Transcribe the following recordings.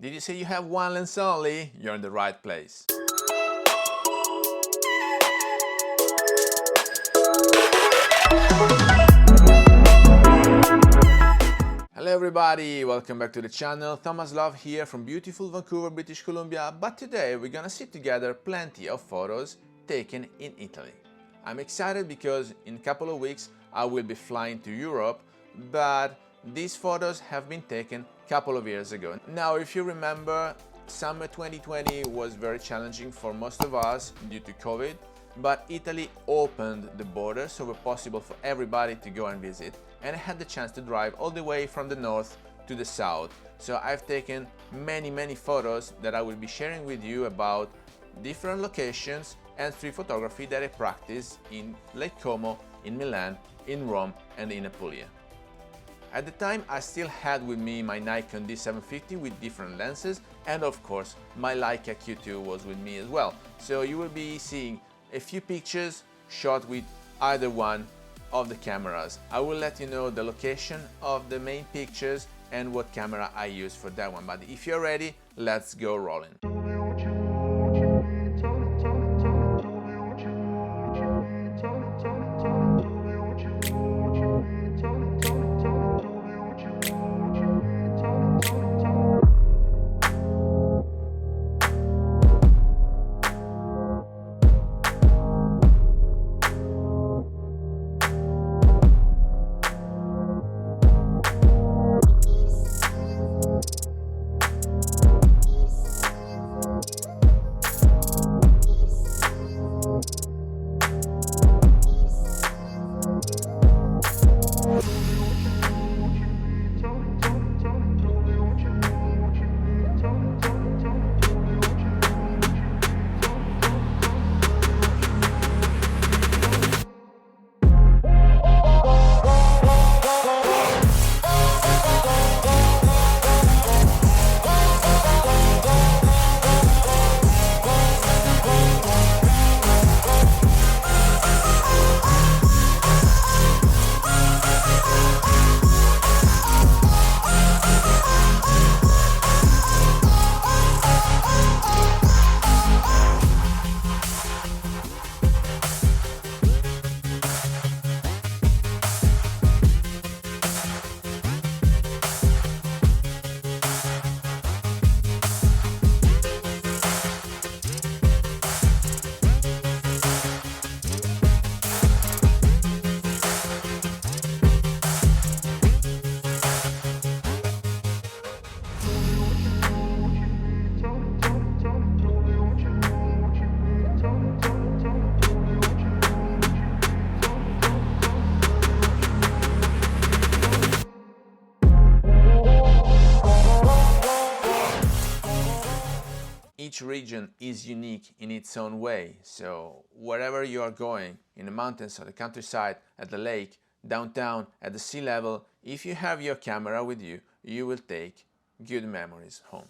Did you say you have one lens only? You're in the right place. Hello everybody, welcome back to the channel. Thomas Love here from beautiful Vancouver, British Columbia, but today we're gonna see together plenty of photos taken in Italy. I'm excited because in a couple of weeks I will be flying to Europe, but these photos have been taken a couple of years ago. Now, if you remember, summer 2020 was very challenging for most of us due to COVID, but Italy opened the borders so it was possible for everybody to go and visit, and I had the chance to drive all the way from the north to the south. So I've taken many photos that I will be sharing with you about different locations and street photography that I practice in Lake Como, in Milan, in Rome and in Apulia. At the time, I still had with me my Nikon D750 with different lenses, and of course my Leica Q2 was with me as well. So you will be seeing a few pictures shot with either one of the cameras. I will let you know the location of the main pictures and what camera I use for that one. But if you're ready, let's go rolling. Each region is unique in its own way, so wherever you are going, in the mountains or the countryside, at the lake, downtown, at the sea level, if you have your camera with you, you will take good memories home.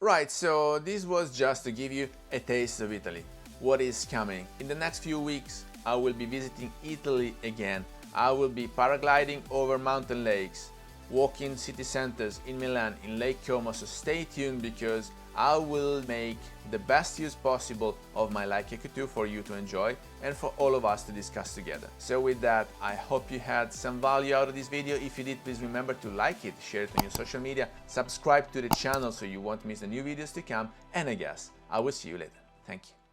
Right, so this was just to give you a taste of Italy. What is coming? In the next few weeks, I will be visiting Italy again. I will be paragliding over mountain lakes, walking city centers in Milan, in Lake Como, so stay tuned because I will make the best use possible of my Leica Q2 for you to enjoy and for all of us to discuss together. So with that, I hope you had some value out of this video. If you did, please remember to like it, share it on your social media, subscribe to the channel so you won't miss the new videos to come, and I guess I will see you later. Thank you.